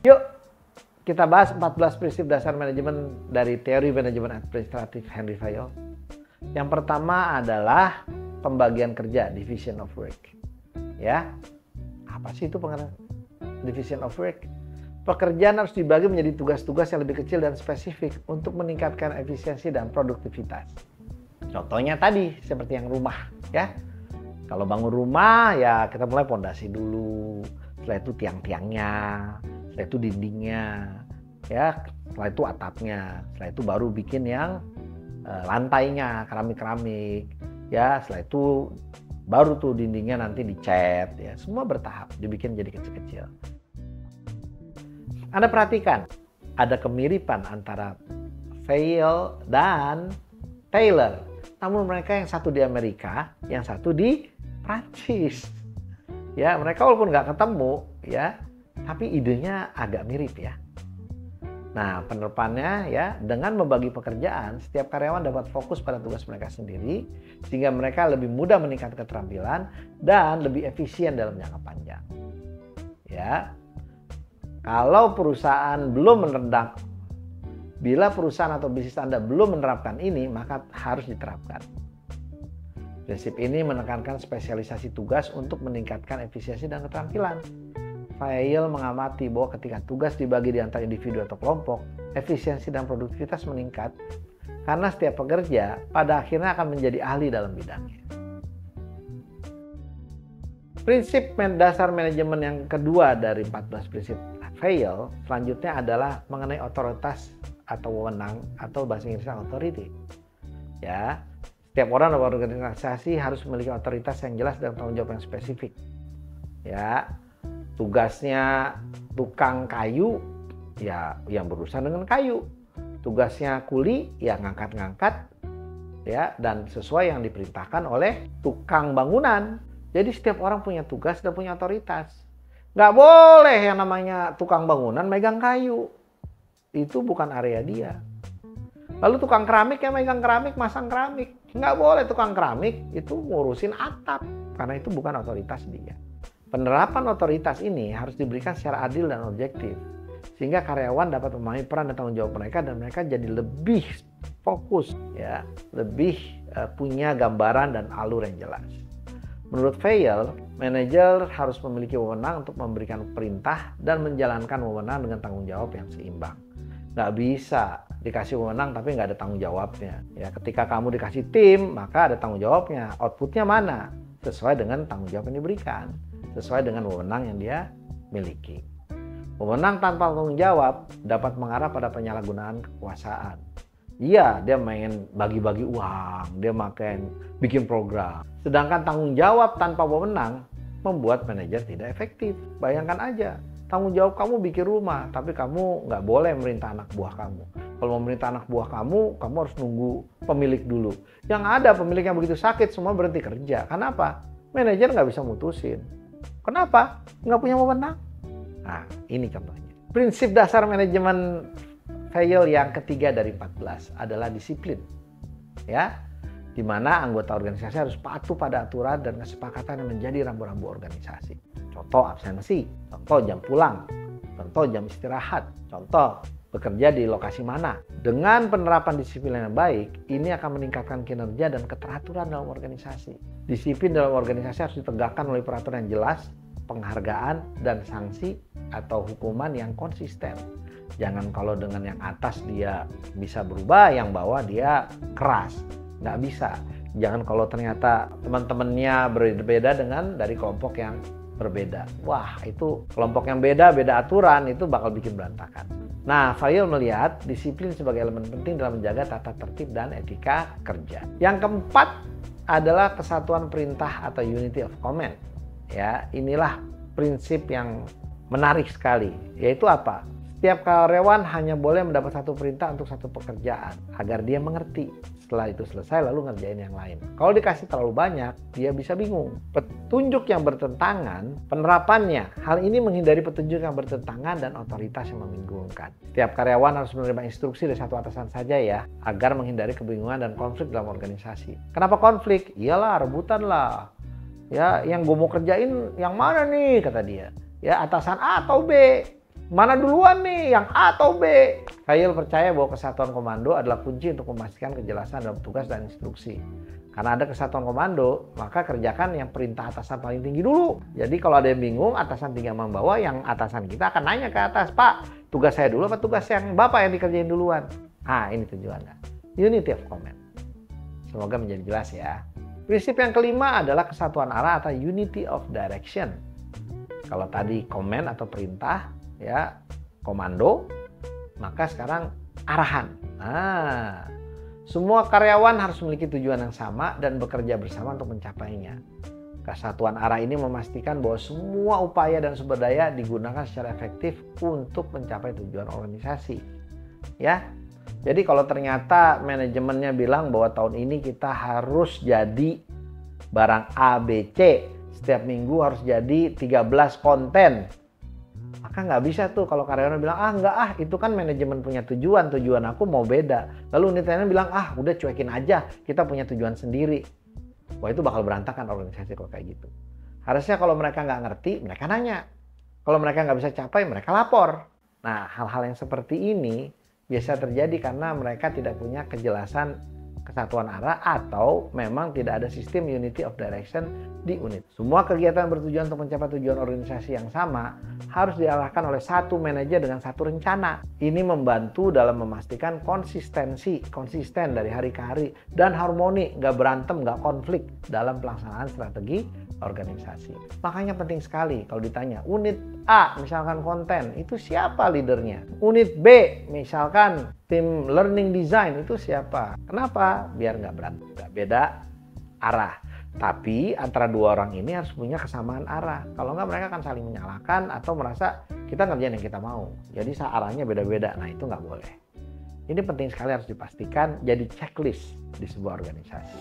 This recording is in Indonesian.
Yuk, kita bahas 14 prinsip dasar manajemen dari teori manajemen administratif Henry Fayol. Yang pertama adalah pembagian kerja, division of work. Ya, apa sih itu division of work? Pekerjaan harus dibagi menjadi tugas-tugas yang lebih kecil dan spesifik untuk meningkatkan efisiensi dan produktivitas. Contohnya tadi seperti yang rumah, ya. Kalau bangun rumah ya kita mulai pondasi dulu, setelah itu tiang-tiangnya, setelah itu dindingnya, ya, setelah itu atapnya, setelah itu baru bikin yang lantainya, keramik-keramik, ya, setelah itu baru tuh dindingnya nanti dicat, ya, semua bertahap, dibikin jadi kecil-kecil. Anda perhatikan, ada kemiripan antara Fayol dan Taylor, namun mereka yang satu di Amerika, yang satu di Prancis. Ya, mereka walaupun nggak ketemu, ya, tapi idenya agak mirip ya. Nah, penerapannya ya, dengan membagi pekerjaan, setiap karyawan dapat fokus pada tugas mereka sendiri, sehingga mereka lebih mudah meningkatkan keterampilan dan lebih efisien dalam jangka panjang. Ya, kalau perusahaan belum menerapkan, bila perusahaan atau bisnis Anda belum menerapkan ini, maka harus diterapkan. Prinsip ini menekankan spesialisasi tugas untuk meningkatkan efisiensi dan keterampilan. Fayol mengamati bahwa ketika tugas dibagi di antara individu atau kelompok, efisiensi dan produktivitas meningkat karena setiap pekerja pada akhirnya akan menjadi ahli dalam bidangnya. Prinsip dasar manajemen yang kedua dari 14 prinsip Fayol selanjutnya adalah mengenai otoritas atau wewenang atau bahasa Inggrisnya authority. Ya, setiap orang dalam organisasi harus memiliki otoritas yang jelas dan tanggung jawab yang spesifik. Ya, tugasnya tukang kayu, ya yang berurusan dengan kayu. Tugasnya kuli, ya ngangkat-ngangkat, ya, dan sesuai yang diperintahkan oleh tukang bangunan. Jadi setiap orang punya tugas dan punya otoritas. Nggak boleh yang namanya tukang bangunan megang kayu. Itu bukan area dia. Lalu tukang keramik yang megang keramik, masang keramik. Nggak boleh tukang keramik itu ngurusin atap. Karena itu bukan otoritas dia. Penerapan otoritas ini harus diberikan secara adil dan objektif. Sehingga karyawan dapat memahami peran dan tanggung jawab mereka dan mereka jadi lebih fokus, ya, lebih punya gambaran dan alur yang jelas. Menurut Fayol, manajer harus memiliki wewenang untuk memberikan perintah dan menjalankan wewenang dengan tanggung jawab yang seimbang. Nggak bisa dikasih wewenang tapi nggak ada tanggung jawabnya. Ya, ketika kamu dikasih tim, maka ada tanggung jawabnya. Outputnya mana? Sesuai dengan tanggung jawab yang diberikan. Sesuai dengan wewenang yang dia miliki. Wewenang tanpa tanggung jawab dapat mengarah pada penyalahgunaan kekuasaan. Iya, dia main bagi-bagi uang, dia bikin program. Sedangkan tanggung jawab tanpa wewenang membuat manajer tidak efektif. Bayangkan aja, tanggung jawab kamu bikin rumah, tapi kamu nggak boleh memerintah anak buah kamu. Kalau memerintah anak buah kamu harus nunggu pemilik dulu. Yang ada pemilik yang begitu sakit, semua berhenti kerja. Kenapa? Manajer nggak bisa mutusin. Kenapa? Nggak punya wewenang. Nah, ini contohnya. Prinsip dasar manajemen Fayol yang ketiga dari 14 adalah disiplin. Ya, di mana anggota organisasi harus patuh pada aturan dan kesepakatan yang menjadi rambu-rambu organisasi. Contoh absensi, contoh jam pulang, contoh jam istirahat, contoh bekerja di lokasi mana. Dengan penerapan disiplin yang baik, ini akan meningkatkan kinerja dan keteraturan dalam organisasi. Disiplin dalam organisasi harus ditegakkan oleh peraturan yang jelas, penghargaan, dan sanksi atau hukuman yang konsisten. Jangan kalau dengan yang atas dia bisa berubah, yang bawah dia keras. Nggak bisa. Jangan kalau ternyata teman-temannya berbeda dengan dari kelompok yang berbeda. Wah, itu kelompok yang beda aturan, itu bakal bikin berantakan. Nah, Fayol melihat disiplin sebagai elemen penting dalam menjaga tata tertib dan etika kerja. Yang keempat adalah kesatuan perintah atau unity of command. Ya, inilah prinsip yang menarik sekali. Yaitu apa? Setiap karyawan hanya boleh mendapat satu perintah untuk satu pekerjaan agar dia mengerti. Setelah itu selesai lalu ngerjain yang lain. Kalau dikasih terlalu banyak, dia bisa bingung. Petunjuk yang bertentangan, penerapannya. Hal ini menghindari petunjuk yang bertentangan dan otoritas yang membingungkan. Setiap karyawan harus menerima instruksi dari satu atasan saja ya, agar menghindari kebingungan dan konflik dalam organisasi. Kenapa konflik? Iyalah, rebutan lah. Ya, yang gue mau kerjain yang mana nih, kata dia. Ya, atasan A atau B. Mana duluan nih, yang A atau B? Kyle percaya bahwa kesatuan komando adalah kunci untuk memastikan kejelasan dalam tugas dan instruksi. Karena ada kesatuan komando, maka kerjakan yang perintah atasan paling tinggi dulu. Jadi kalau ada yang bingung, atasan tinggi sama bawah, yang atasan kita akan nanya ke atas, Pak, tugas saya dulu apa tugas yang Bapak yang dikerjain duluan? Ah, ini tujuannya. Unity of command. Semoga menjadi jelas ya. Prinsip yang kelima adalah kesatuan arah atau unity of direction. Kalau tadi command atau perintah, ya komando, maka sekarang arahan. Nah, semua karyawan harus memiliki tujuan yang sama dan bekerja bersama untuk mencapainya. Kesatuan arah ini memastikan bahwa semua upaya dan sumber daya digunakan secara efektif untuk mencapai tujuan organisasi. Ya, jadi kalau ternyata manajemennya bilang bahwa tahun ini kita harus jadi barang A, B, C, setiap minggu harus jadi 13 konten. Maka nggak bisa tuh kalau karyawan bilang, enggak itu kan manajemen punya tujuan aku mau beda. Lalu unit lainnya bilang, udah cuekin aja, kita punya tujuan sendiri. Wah, itu bakal berantakan organisasi kalau kayak gitu. Harusnya kalau mereka nggak ngerti, mereka nanya. Kalau mereka nggak bisa capai, mereka lapor. Nah, hal-hal yang seperti ini biasa terjadi karena mereka tidak punya kejelasan kesatuan arah atau memang tidak ada sistem unity of direction di unit. Semua kegiatan bertujuan untuk mencapai tujuan organisasi yang sama harus diarahkan oleh satu manajer dengan satu rencana. Ini membantu dalam memastikan konsisten dari hari ke hari dan harmoni, nggak berantem, nggak konflik dalam pelaksanaan strategi organisasi. Makanya penting sekali kalau ditanya, unit A misalkan konten, itu siapa leadernya? Unit B misalkan tim learning design, itu siapa? Kenapa? Biar nggak berantem, nggak beda arah. Tapi antara dua orang ini harus punya kesamaan arah. Kalau nggak mereka akan saling menyalahkan atau merasa kita ngerjain yang kita mau. Jadi arahnya beda-beda. Nah, itu nggak boleh. Ini penting sekali harus dipastikan jadi checklist di sebuah organisasi.